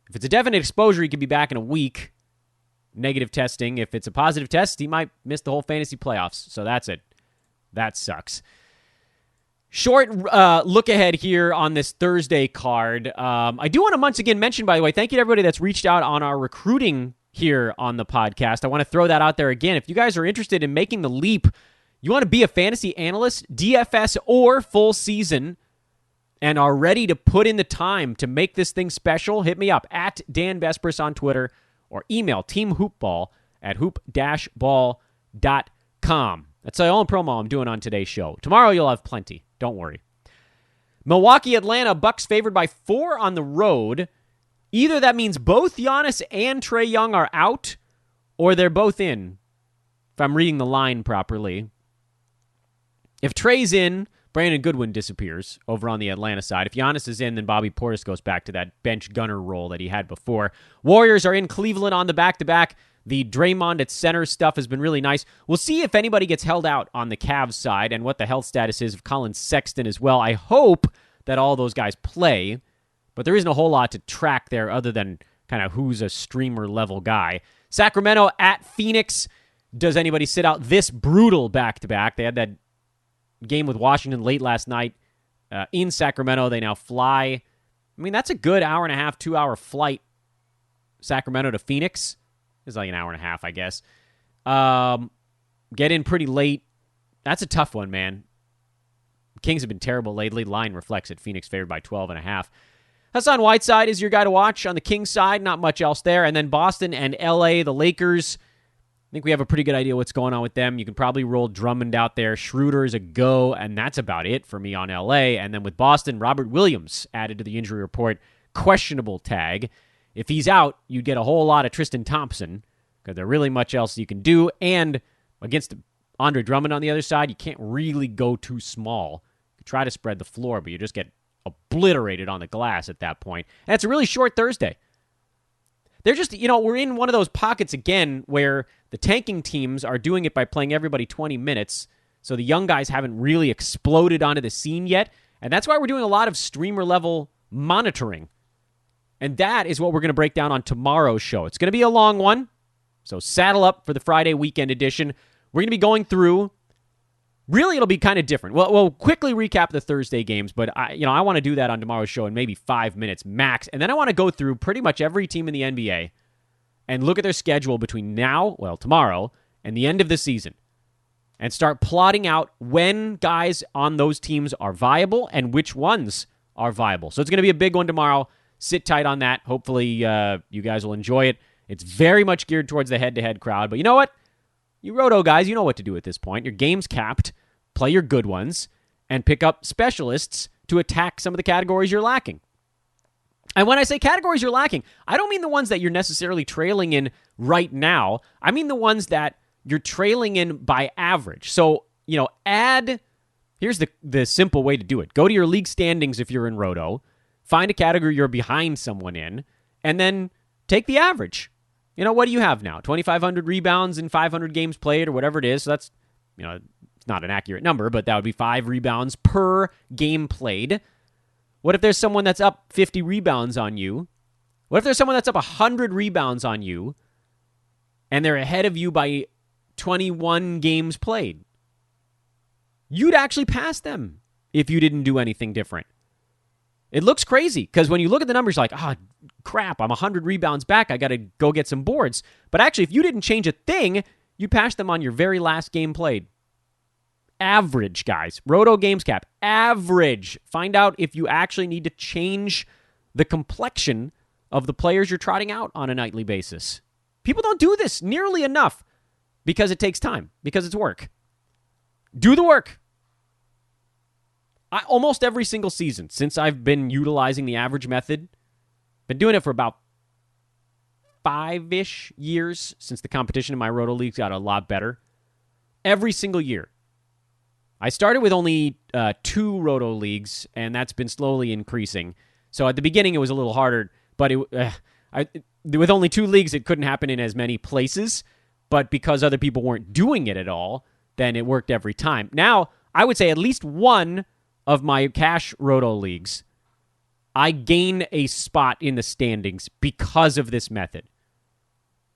If it's a definite exposure, he could be back in a week. Negative testing. If it's a positive test, he might miss the whole fantasy playoffs. So that's it. That sucks. Short look ahead here on this Thursday card. I do want to once again mention, by the way, thank you to everybody that's reached out on our recruiting here on the podcast. I want to throw that out there again. If you guys are interested in making the leap, you want to be a fantasy analyst, DFS or full season, and are ready to put in the time to make this thing special, hit me up at Dan Vespers on Twitter or email teamhoopball@hoop-ball.com. That's the only promo I'm doing on today's show. Tomorrow you'll have plenty. Don't worry. Milwaukee, Atlanta, Bucks favored by 4 on the road. Either that means both Giannis and Trae Young are out, or they're both in, if I'm reading the line properly. If Trae's in, Brandon Goodwin disappears over on the Atlanta side. If Giannis is in, then Bobby Portis goes back to that bench gunner role that he had before. Warriors are in Cleveland on the back-to-back. The Draymond at center stuff has been really nice. We'll see if anybody gets held out on the Cavs side and what the health status is of Colin Sexton as well. I hope that all those guys play, but there isn't a whole lot to track there other than kind of who's a streamer-level guy. Sacramento at Phoenix. Does anybody sit out this brutal back-to-back? They had that game with Washington late last night. in Sacramento. They now fly. I mean, that's a good hour and a half, 2-hour flight, Sacramento to Phoenix. It's like an hour and a half, I guess. Get in pretty late. That's a tough one, man. Kings have been terrible lately. Line reflects it. Phoenix favored by 12.5. Hassan Whiteside is your guy to watch on the Kings side. Not much else there. And then Boston and LA, the Lakers. I think we have a pretty good idea what's going on with them. You can probably roll Drummond out there. Schroeder is a go, and that's about it for me on LA. And then with Boston, Robert Williams added to the injury report. Questionable tag. If he's out, you get a whole lot of Tristan Thompson because there's really much else you can do. And against Andre Drummond on the other side, you can't really go too small. You try to spread the floor, but you just get obliterated on the glass at that point. And it's a really short Thursday. They're just, we're in one of those pockets again where the tanking teams are doing it by playing everybody 20 minutes. So the young guys haven't really exploded onto the scene yet. And that's why we're doing a lot of streamer level monitoring. And that is what we're going to break down on tomorrow's show. It's going to be a long one. So saddle up for the Friday weekend edition. We're going to be going through, really it'll be kind of different. Well, we'll quickly recap the Thursday games, but I want to do that on tomorrow's show in maybe 5 minutes max. And then I want to go through pretty much every team in the NBA and look at their schedule between tomorrow, and the end of the season. And start plotting out when guys on those teams are viable and which ones are viable. So it's going to be a big one tomorrow. Sit tight on that. Hopefully you guys will enjoy it. It's very much geared towards the head-to-head crowd. But you know what? You Roto guys, you know what to do at this point. Your game's capped. Play your good ones. And pick up specialists to attack some of the categories you're lacking. And when I say categories you're lacking, I don't mean the ones that you're necessarily trailing in right now. I mean the ones that you're trailing in by average. So, here's the simple way to do it. Go to your league standings if you're in Roto. Find a category you're behind someone in. And then take the average. What do you have now? 2,500 rebounds in 500 games played or whatever it is. So that's, it's not an accurate number, but that would be 5 rebounds per game played. What if there's someone that's up 50 rebounds on you? What if there's someone that's up 100 rebounds on you and they're ahead of you by 21 games played? You'd actually pass them if you didn't do anything different. It looks crazy because when you look at the numbers, you're like, crap, I'm 100 rebounds back. I got to go get some boards. But actually, if you didn't change a thing, you passed them on your very last game played. Average, guys. Roto games cap. Average. Find out if you actually need to change the complexion of the players you're trotting out on a nightly basis. People don't do this nearly enough because it takes time, because it's work. Do the work. Almost every single season since I've been utilizing the average method, been doing it for about 5-ish years since the competition in my Roto leagues got a lot better. Every single year. I started with only 2 Roto leagues, and that's been slowly increasing. So at the beginning, it was a little harder, but with only 2 leagues, it couldn't happen in as many places. But because other people weren't doing it at all, then it worked every time. Now, I would say at least one of my cash Roto leagues, I gain a spot in the standings because of this method.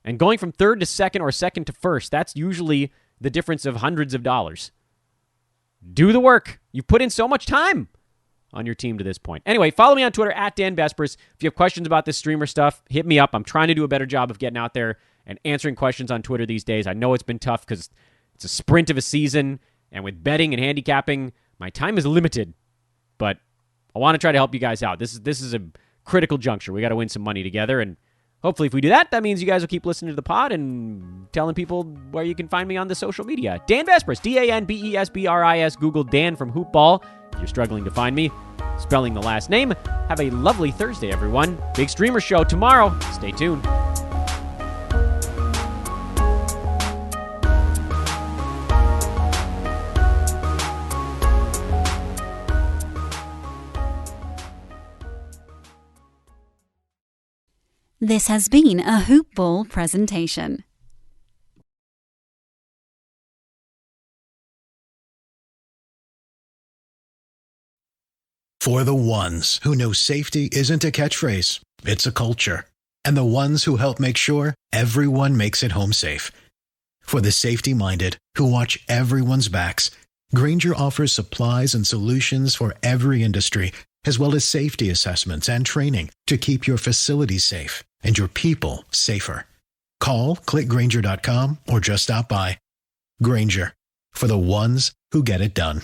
And going from 3rd to 2nd or 2nd to 1st, that's usually the difference of hundreds of dollars. Do the work. You've put in so much time on your team to this point. Anyway, follow me on Twitter at Dan Vespers. If you have questions about this streamer stuff, hit me up. I'm trying to do a better job of getting out there and answering questions on Twitter these days. I know it's been tough because it's a sprint of a season, and with betting and handicapping, my time is limited. But I want to try to help you guys out. This is a critical juncture. We got to win some money together, and hopefully if we do that, that means you guys will keep listening to the pod and telling people where you can find me on the social media. Dan Vespers, DanBesbris. Google Dan from Hoopball if you're struggling to find me. Spelling the last name. Have a lovely Thursday, everyone. Big streamer show tomorrow. Stay tuned. This has been a Hoopball presentation. For the ones who know safety isn't a catchphrase, it's a culture. And the ones who help make sure everyone makes it home safe. For the safety-minded who watch everyone's backs Grainger offers supplies and solutions for every industry, as well as safety assessments and training to keep your facilities safe and your people safer. Call, click Grainger.com, or just stop by. Grainger, for the ones who get it done.